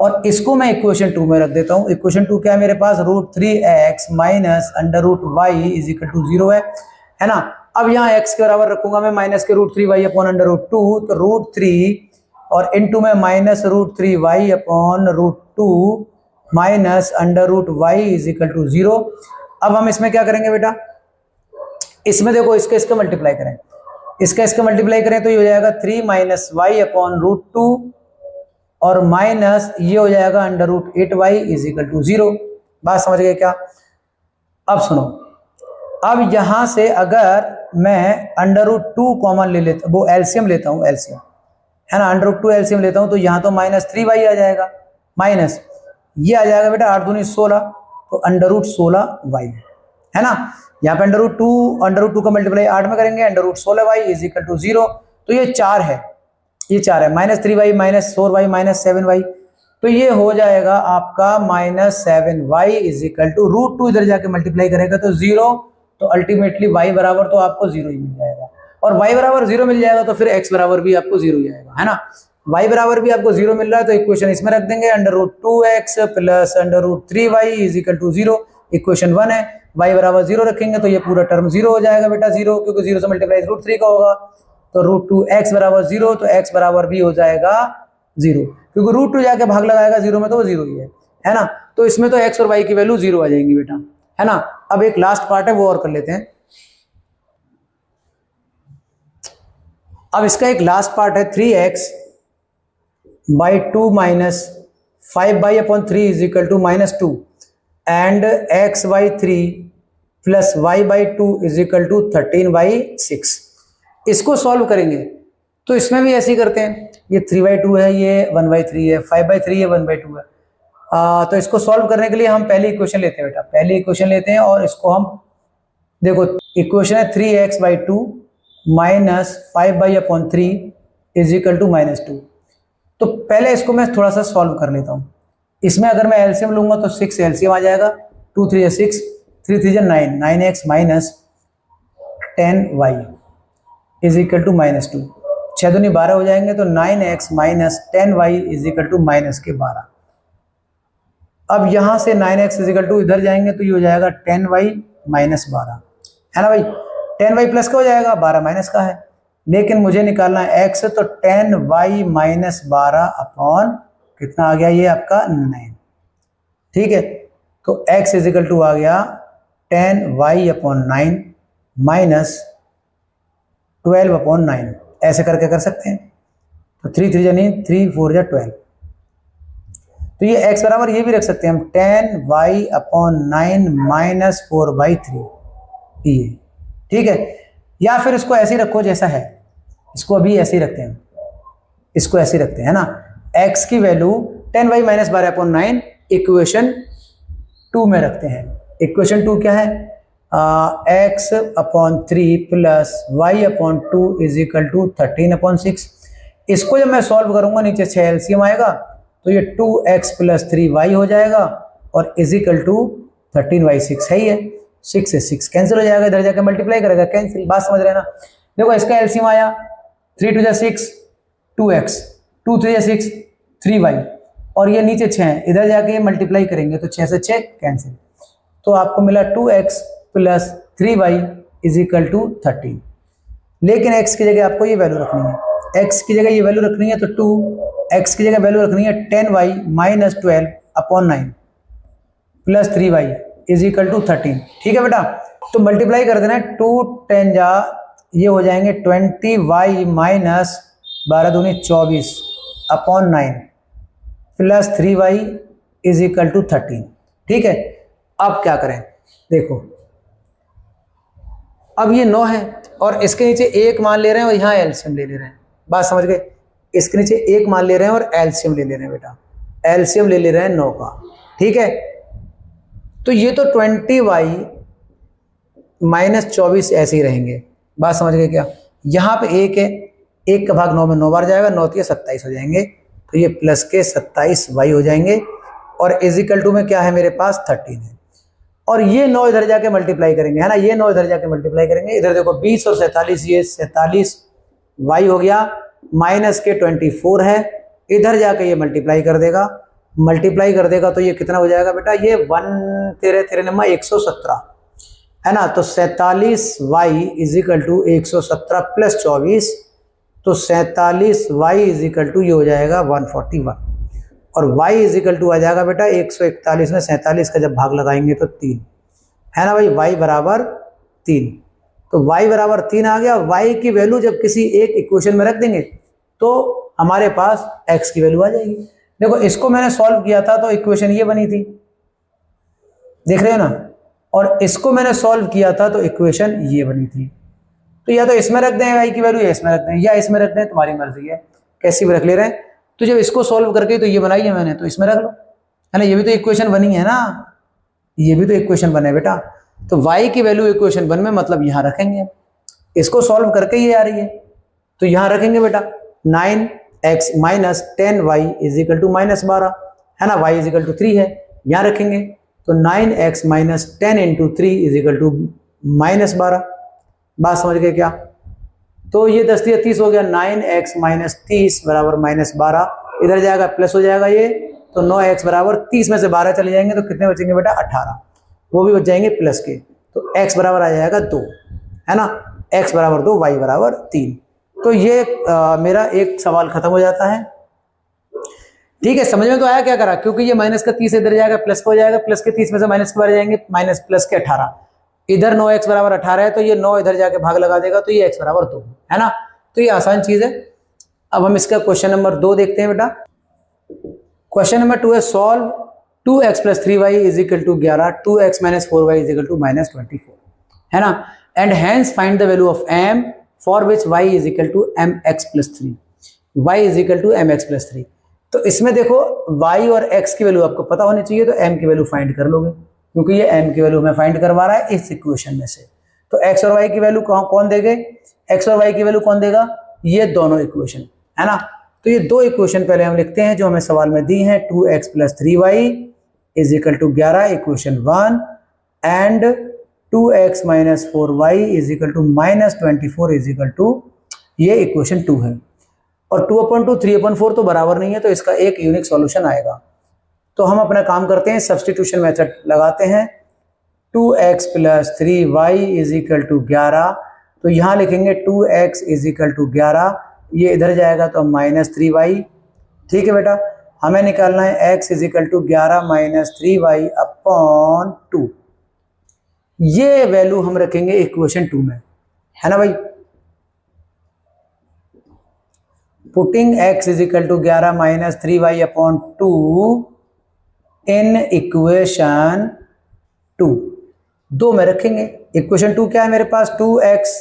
और इसको मैं इक्वेशन 2 में रख देता हूँ। इक्वेशन 2 क्या है मेरे पास? √3x minus √y is equal to 0 है ना। अब यहाँ x के बराबर रखूंगा मैं माइनस के √3y अपॉन √2, तो √3 और इनटू में minus √3y upon √2 minus √y is equal to 0। अब हम इसमें क्या करेंगे बेटा? इसमें देखो इसके मल्टीप्लाई करें, इसका इसका मल्टीप्लाई करें तो ये हो जाएगा 3 माइनस वाई अपॉन रूट 2 और माइनस ये हो जाएगा under root 8y is equal to 0। बात समझ गए क्या? अब सुनो, अब यहां से अगर मैं अंडर रूट 2 कॉमन ले लेता, वो एलसीएम लेता हूं, एलसीएम है ना, अंडर रूट 2 एलसीएम लेता हूं तो यहां तो माइनस 3y आ जाएगा, माइनस ये आ जाएगा बेटा 8 दूनी 16, तो अंडर रूट 16y है ना। यहाँ पे अंडर रूट 2 का मल्टीप्लाई 8 में करेंगे, under root 16y is equal to 0, तो ये 4 है, ये 4 है, minus 3y minus 4y minus 7y, तो ये हो जाएगा आपका minus 7y is equal to root 2 इधर जाके मल्टीप्लाई करेगा तो 0, तो अल्टीमेटली y बराबर तो आपको 0 ही मिल जाएगा, और y बराबर 0 मिल जाएगा तो फिर x बराबर भी आपको 0 ही आएगा, है ना। y बराबर भी आपको 0 मिल रहा है तो इक्वेशन इसमें रख देंगे, under root 2x plus under root 3y is equal to 0, equation 1 है, y बराबर 0 रखेंगे तो ये पूरा टर्म 0 हो जाएगा बेटा, 0 क्योंकि 0 से मल्टीप्लाई रूट 3 का होगा, तो रूट 2x बराबर 0, तो x बराबर भी हो जाएगा 0, क्योंकि रूट 2 जाके भाग लगाएगा 0 में तो वो 0 ही है ना। तो इसमें तो x और y की वैल्यू 0 आ जाएंगी बेटा, है ना। अब एक लास्ट पार्ट है वो और कर लेते हैं। अब इसका एक लास्ट पार्ट है 3x by 2 minus 5y upon 3 is equal to minus 2 and x by 3 plus y by 2 is equal to 13 by 6। इसको सॉल्व करेंगे तो इसमें भी ऐसे ही करते हैं, ये 3/2 है, ये 1/3 है, 5/3 है, 1/2 है। तो इसको सॉल्व करने के लिए हम पहली इक्वेशन लेते हैं बेटा, पहली इक्वेशन लेते हैं और इसको हम देखो, इक्वेशन है 3x/2 minus 5y/3 is equal to -2। तो पहले इसको मैं थोड़ा सा सॉल्व कर लेता हूँ। इसमें अगर मैं एलसीएम लूंगा तो 6 एलसीएम आ जाएगा, 2 3 6, 3 3 9, 9x minus 10y is equal to -2, 6 दूनी 12 हो जाएंगे, तो 9x minus 10y is equal to -12। अब यहां से 9x इज इक्वल टू इधर जाएंगे तो ये हो जाएगा 10y माइनस 12, है ना भाई। 10y प्लस का हो जाएगा, 12 माइनस का है, लेकिन मुझे निकालना है x, तो 10y माइनस 12 अपॉन कितना आ गया, ये आपका 9, ठीक है। तो x इज इक्वल टू आ गया 10y अपॉन 9 माइनस 12 अपॉन 9, ऐसे करके कर सकते हैं। तो 3 3 यानी 3 4 12, तो ये x बराबर ये भी रख सकते हैं हम 10y अपॉन 9 माइनस 4/3, ये ठीक है। या फिर इसको ऐसे ही रखो जैसा है, इसको अभी ऐसे ही रखते हैं, इसको ऐसे ही रखते हैं, है ना। x की value 10y minus 12 upon 9 equation 2 में रखते हैं। इक्वेशन 2 क्या है, x upon 3 plus y upon 2 is equal to 13 upon 6। इसको जब मैं सॉल्व करूंगा नीचे 6 एलसीएम आएगा तो ये 2x प्लस 3y हो जाएगा और इज इक्वल टू 13y, 6 है ही है, 6 से 6 कैंसिल हो जाएगा, इधर जाकर मल्टीप्लाई करेगा, कैंसिल। बात समझ रहे हैं ना। देखो इसका एलसीएम आया 3 2 6 2x, 2 3 6 3y, और ये नीचे 6 है, इधर जाके मल्टीप्लाई करेंगे तो 6 से 6 कैंसिल, तो आपको मिला 2x plus 3y is equal to 13। लेकिन x की जगह आपको ये वैल्यू रखनी है, x की जगह ये वैल्यू रखनी है, तो 2x की जगह वैल्यू रखनी है 10y minus 12 upon 9 plus 3y is equal to 13, ठीक है बेटा। तो मल्टीप्लाई कर देना, 2 10 जा ये हो जाएंगे 20y माइनस 12 दूनी 24 upon 9 plus 3y is equal to 13, ठीक है। अब क्या करें, देखो अब ये 9 है और इसके नीचे 1 मान ले रहे हैं और यहाँ एलसीएम ले रहे हैं, बात समझ गए। इसके नीचे 1 मान ले रहे हैं और एलसीएम ले रहे हैं बेटा, एलसीएम ले रहे हैं 9 का, ठीक है। तो ये तो 20y माइनस 24 ऐसे ही रहेंगे, बात समझ गए क्या। यहाँ पे 1 है, 1 का भाग 9 में 9 बार जाएगा, 9 3 27 हो जाएंगे, तो ये प्लस के 27y हो जाएंगे, और इज इक्वल टू में क्या है मेरे पास 13 है, और ये 9 इधर जाके मल्टीप्लाई करेंगे, है ना, ये 9 इधर जाके मल्टीप्लाई करेंगे। इधर देखो 20 और 47, ये 47y हो गया, माइनस के 24 है, इधर जाके ये मल्टीप्लाई कर देगा, मल्टीप्लाई कर देगा तो ये कितना हो जाएगा बेटा, ये 1 तेरे 117 है ना। तो 47y is equal to 117 plus 24, तो 47y इज इक्वल टू ये हो जाएगा 141, और y इज इक्वल टू आ जाएगा बेटा 141 में 47 का जब भाग लगाएंगे तो 3, है ना भाई, y बराबर 3। तो y बराबर 3 आ गया। y की वैल्यू जब किसी एक इक्वेशन में रख देंगे तो हमारे पास x की वैल्यू आ जाएगी। देखो इसको मैंने सॉल्व किया था तो इक्वेशन ये बनी थी, देख रहे हो ना, और इसको मैंने सॉल्व किया था तो इक्वेशन ये बनी थी। तो या तो इसमें रख दें y की वैल्यू, या इसमें रख दें, या इसमें रख दें, तुम्हारी मर्जी है, कैसी भी रख ले रहे हैं। तो जब इसको सॉल्व करके तो ये बनाई है मैंने, तो इसमें रख लो, है ना, ये भी तो इक्वेशन बनी है ना, ये भी तो इक्वेशन बने बेटा। तो y की वैल्यू इक्वेशन 1 में, मतलब यहां रखेंगे, इसको सॉल्व करके ये आ रही है तो यहां रखेंगे बेटा 9x minus 10y is equal to minus 12, है ना, y इज इक्वल टू 3 है, यहां रखेंगे तो 9x minus 10 into 3 is equal to minus 12। बात समझ गए क्या? तो ये 10 या 30 हो गया, 9x माइनस 30 बराबर माइनस 12, इधर जाएगा प्लस हो जाएगा ये, तो 9x बराबर 30 में से 12 चले जाएंगे तो कितने बचेंगे बेटा 18, वो भी बच जाएंगे प्लस के, तो x बराबर आ जाएगा 2, है ना, x बराबर 2, y बराबर 3। तो ये मेरा एक सवाल खत्म हो जाता है। ठीक है, समझ में तो आया क्या करा, क्योंकि ये माइनस का 30 इधर जाएगा प्लस का हो जाएगा, प्लस के 30 में से माइनस के बाहर जाएंगे, माइनस प्लस के 18, इधर 9x बराबर 18 है तो ये 9 इधर जाके भाग लगा देगा तो ये x बराबर 2, है ना। तो ये आसान चीज है। अब हम इसका क्वेश्चन नंबर 2 देखते हैं बेटा। क्वेश्चन नंबर 2 है solve 2x plus 3y is equal to 11, 2x minus 4y is equal to minus 24, है ना, and hence find the value of m for which y is equal to mx plus 3, y is equal to mx plus 3। तो इसमें देखो y और x की value आपको पता होनी चाहिए, तो m की वैल्यू फाइंड कर लोगे, क्योंकि ये m की वैल्यू हमें फाइंड करवा रहा है इस इक्वेशन में से। तो x और y की वैल्यू कौन देंगे, x और y की वैल्यू कौन देगा, ये दोनों इक्वेशन, है ना। तो ये दो इक्वेशन पहले हम लिखते हैं जो हमें सवाल में दी हैं, 2x plus 3y is equal to 11 equation 1, and 2x minus 4y is equal to minus 24 is equal to, ये इक्वेशन 2 है। और 2/2 3/4 तो बराबर नहीं है, तो इसका एक यूनिक सॉल्यूशन आएगा। तो हम अपना काम करते हैं, सब्स्टिट्यूशन मेथड लगाते हैं। 2x plus 3y is equal to 11, तो यहाँ लिखेंगे 2x इज इक्वल टू 11, ये इधर जाएगा तो माइनस 3y। ठीक है बेटा, हमें निकालना है x is equal to 11 minus 3y upon 2, ये वैल्यू हम रखेंगे इक्वेशन 2 में, है ना भाई। Putting x is equal to 11 minus 3y upon 2 in equation 2, 2 में रखेंगे। इक्वेशन 2 क्या है मेरे पास, 2x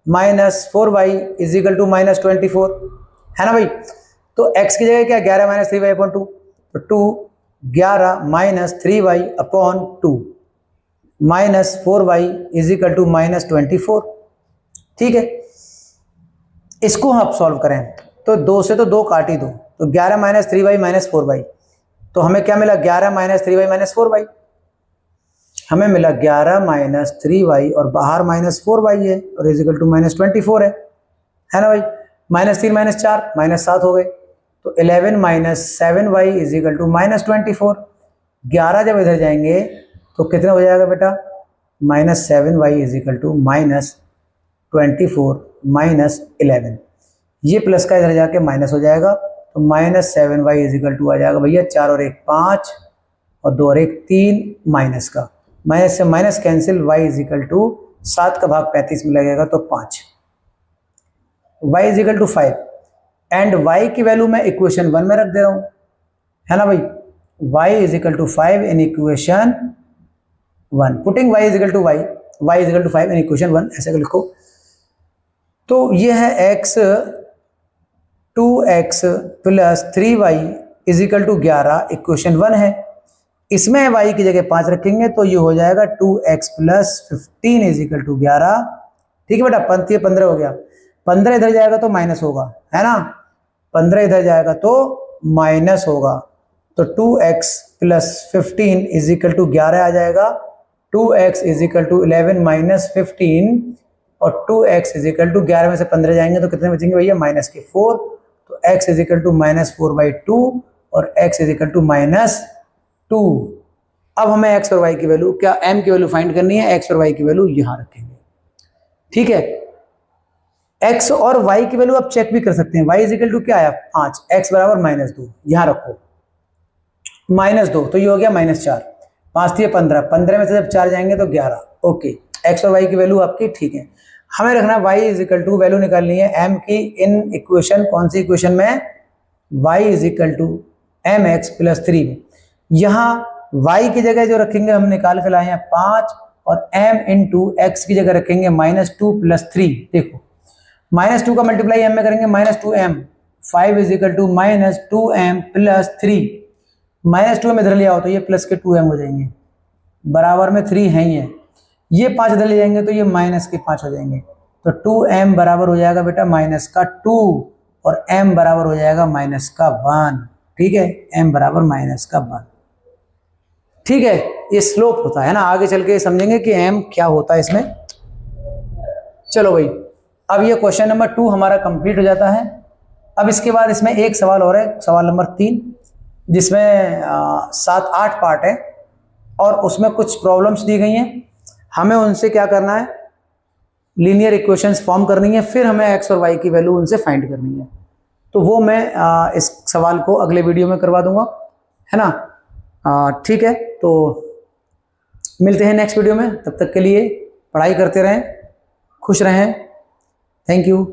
minus 4y is equal to minus 24, है ना भाई। तो x की जगह क्या, 11 माइनस 3y अपॉन 2, तो 2 11 minus 3y upon 2 minus 4y is equal to minus 24। ठीक है, इसको आप सॉल्व करें तो 2 से तो 2 काट ही दो, तो 11 माइनस 3y माइनस 4y, तो हमें क्या मिला, 11 माइनस 3y माइनस 4y, हमें मिला 11 माइनस 3y और बाहर माइनस 4y है और इज इक्वल टू माइनस 24 है ना भाई। माइनस 3 माइनस 4 माइनस 7 हो गए, तो 11 minus 7y is equal to minus 24। 11 जब इधर जाएंगे तो कितना हो जाएगा बेटा, minus 7y is equal to minus 24 minus 11, ये प्लस का इधर जाके माइनस हो जाएगा, तो minus 7y is equal to आ जाएगा भैया 4 और 1 5 और 2 और 1 3, माइनस का माइनस से minus cancel, y is equal to 7 का भाग 35 में लगेगा तो 5, y is equal to 5, and y की वैल्यू मैं इक्वेशन 1 में रख दे रहा हूं, है ना भाई। y is equal to 5 in equation 1, putting y is equal to y is equal to 5 in equation 1, ऐसे लिखो। तो ये है x 2x plus 3y is equal to 11 equation 1 है, इसमें y की जगह 5 रखेंगे तो ये हो जाएगा 2x plus 15 is equal to 11। ठीक है बेटा, 15 हो गया, 15 इधर जाएगा तो माइनस होगा, है ना, 15 इधर जाएगा तो माइनस होगा, तो 2x plus 15 is equal to 11 आ जाएगा। 2x is equal to 11 minus 15 और 2x इज इक्वल टू 11 में से 15 जाएंगे तो कितने बचेंगे भैया, माइनस के 4, तो x is equal to minus 4/2 और x is equal to minus 2। अब हमें x और y की वैल्यू, क्या m की वैल्यू फाइंड करनी है, x और y की वैल्यू यहां रखेंगे। ठीक है, x और y की वैल्यू आप चेक भी कर सकते हैं, y इज इक्वल टू क्या आया 5, x बराबर माइनस 2, यहां रखो माइनस 2, तो ये हो गया माइनस 4, 5 3 15, 15 में से जब 4 जाएंगे तो 11। ओके, x और y की वैल्यू आपकी ठीक है। हमें रखना y is equal to, value निकालनी है m की इन इक्वेशन, कौन सी इक्वेशन में, y is equal to m x plus 3 में। यहाँ y की जगह जो रखेंगे हम निकाल के लाए हैं 5 और m इंटू एक्स की जगह रखेंगे -2 प्लस 3। देखो -2 का मल्टीप्लाई m में करेंगे -2m, 5 is equal to -2m plus 3। -2m इधर ले आओ तो ये प्लस के 2m हो जाएंगे, बराबर में 3 है ही है। ये 5 इधर ले जाएंगे तो ये माइनस के 5 हो जाएंगे, तो 2m बराबर हो जाएगा बेटा -2 और m बराबर हो जाएगा -1। ठीक है, m बराबर -1। ठीक है, ये स्लोप होता है ना, आगे चल के समझेंगे कि m क्या होता है इसमें। चलो भाई, अब ये क्वेश्चन नंबर 2 हमारा कंप्लीट हो जाता है। अब इसके बाद इसमें एक सवाल और है, सवाल नंबर 3, जिसमें 7-8 पार्ट है और उसमें कुछ प्रॉब्लम्स दी गई हैं। हमें उनसे क्या करना है, लीनियर इक्वेशंस फॉर्म करनी है, फिर हमें x और y की वैल्यू उनसे फाइंड करनी है। तो वो मैं इस सवाल को अगले वीडियो में करवा दूंगा, है ना। ठीक है, तो मिलते हैं नेक्स्ट वीडियो में। तब तक के लिए पढ़ाई करते रहें, खुश रहें। Thank you.